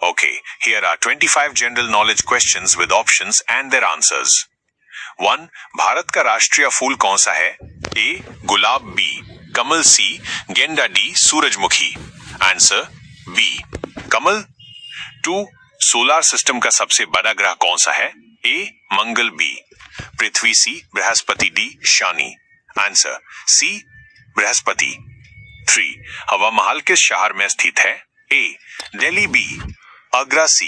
Okay, here are 25 general knowledge questions with options and their answers. 1. Bharat का राष्ट्रीय फूल कौन सा है? A. Gulab, B. Kamal, C. गेंदा, D. सूरजमुखी. Answer B. कमल. 2. सोलर सिस्टम का सबसे बड़ा ग्रह कौन सा है? A. Mangal, B. Prithvi, C. Brihaspati, D. Shani. Answer C. Brihaspati. 3. हवा महल किस शहर में स्थित है? A. Delhi, B. Agra, C.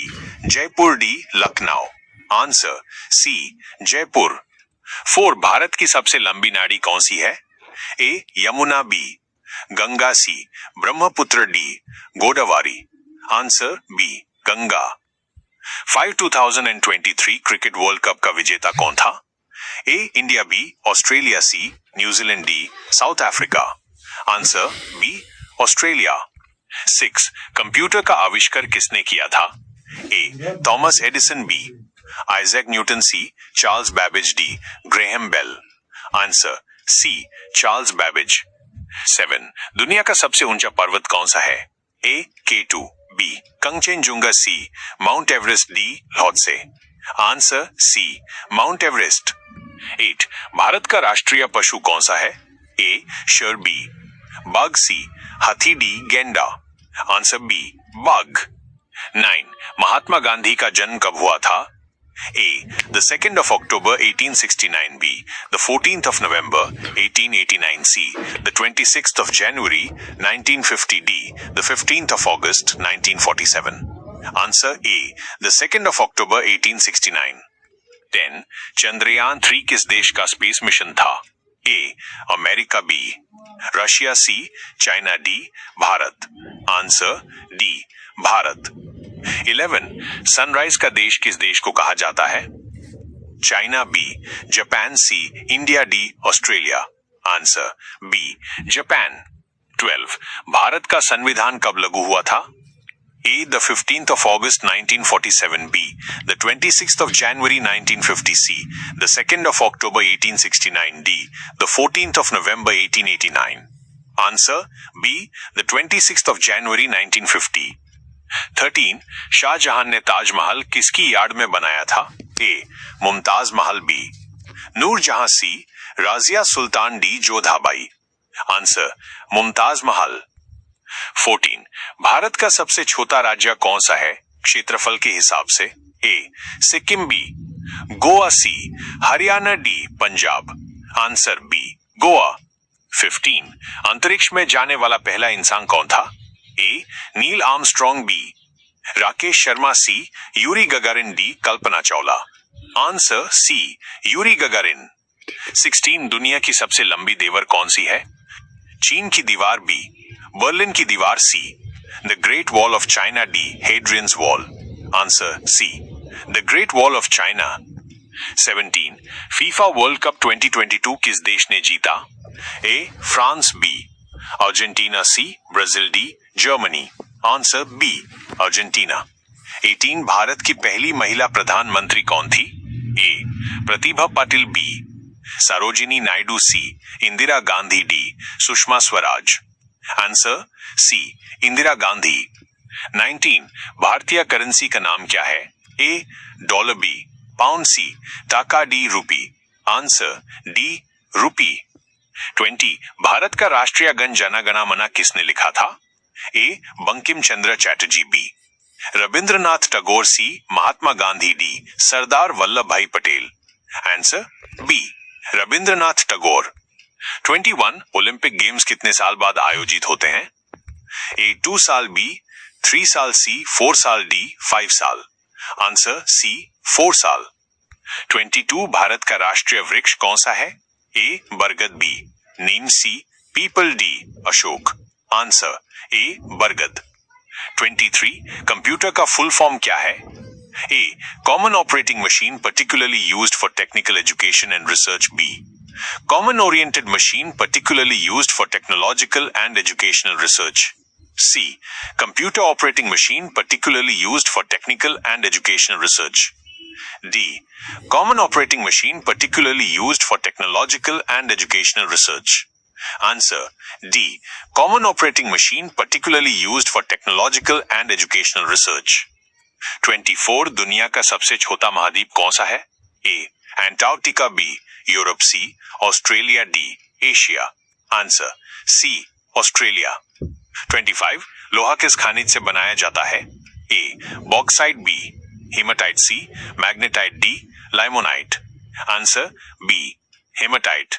Jaipur, D. Lucknow. Answer C. Jaipur. 4. Bharat की सबसे लंबी नाड़ी कौन सी है? A. Yamuna, B. Ganga, C. Brahmaputra, D. Godavari. Answer B. Ganga. 5. 2023 cricket world cup का विजेता कौन था? A. India, B. Australia, C. New Zealand, D. South Africa. Answer B. Australia. 6. Computer का आविष्कार किसने किया था? A. Thomas Edison, B. Isaac Newton, C. Charles Babbage, D. Graham Bell. Answer C. Charles Babbage. 7. दुनिया का सबसे ऊंचा पर्वत कौन सा है? A. K2, B. Kanchenjunga, C. Mount Everest, D. Lhotse. Answer C. Mount Everest. 8. Bharat का राष्ट्रीय पशु कौन सा है? A. शेर, B. बाघ, C. हाथी, D. गेंडा. Answer B. बाघ. 9. महात्मा गांधी का जन्म कब हुआ था? A. The 2nd of October 1869, B. The 14th of November 1889, C. The 26th of January 1950, D. The 15th of August 1947. Answer A. The 2nd of October 1869. 10. Chandrayaan 3 किस देश का स्पेस मिशन था? A. America, B. Russia, C. China, D. Bharat. Answer D. Bharat. 11. Sunrise का देश किस देश को कहा जाता है? China, B. Japan, C. India, D. Australia. Answer B. Japan. 12. Bharat का संविधान कब लागू हुआ था? A. The 15th of August 1947, B. The 26th of January 1950, C. The 2nd of October 1869, D. The 14th of November 1889. Answer B. The 26th of January 1950. 13. Shahjahan ने ताजमहल किसकी याद में बनाया था? A. Mumtaz Mahal, B. Noor Jahan, C. Rajiya Sultan, D. Jodha Bai. Answer Mumtaz Mahal. 14. Bharat का सबसे छोटा राज्य कौन सा है क्षेत्रफल के हिसाब से? A. Sikkim, B. Goa, C. Haryana, D. Punjab. Answer B. Goa. 15. अंतरिक्ष में जाने वाला पहला इंसान कौन था? A. Neil Armstrong, B. Rakesh Sharma, C. Yuri Gagarin, D. Kalpana Chawla. Answer C. Yuri Gagarin. 16. दुनिया की सबसे लंबी दीवार कौन सी है? चीन की दीवार, B. बर्लिन की दीवार, C. The Great Wall of China, D. Hadrian's wall. Answer C. The Great Wall of China. 17. FIFA World Cup 2022 किस देश ने जीता? A. France, B. Argentina, C. Brazil, D. Germany. Answer B. Argentina. 18. Bharat की पहली महिला प्रधानमंत्री कौन थी? A. Pratibha Patil, B. Sarojini Naidu, C. Indira Gandhi, D. सुषमा स्वराज. Answer C. इंदिरा गांधी. 19. भारतीय करेंसी का नाम क्या है? A. Dollar, B. Pound, C. Taka, D. Rupee. Answer D. Rupee. 20. Bharat का राष्ट्रीय गण जन गण मन किसने लिखा था? A. Bankim Chandra Chatterjee, B. Rabindranath Tagore, C. Mahatma Gandhi, D. Sardar Vallabh भाई Patel. Answer B. Rabindranath Tagore. 21. Olympic games कितने साल बाद आयोजित होते हैं? A. 2 साल, B. 3 साल, C. 4 साल, D. 5 साल. Answer C. 4 साल. 22. भारत का राष्ट्रीय वृक्ष कौन सा है? A. बरगद, B. Neem, C. People, D. Ashok. Answer A. बरगद. 23. कंप्यूटर का फुल फॉर्म क्या है? A. Common operating machine particularly used for technical education and research, B. Common oriented machine particularly used for technological and educational research. C. Computer operating machine particularly used for technical and educational research. D. Common operating machine particularly used for technological and educational research. Answer D. Common operating machine particularly used for technological and educational research. 24 दुनिया का सबसे छोटा महाद्वीप कौन सा है? A Antarctica, B Europe, C Australia, D Asia. Answer C Australia. 25 लोहा किस खनिज से बनाया जाता है? A bauxite, B hematite, C magnetite, D limonite. Answer B haematite.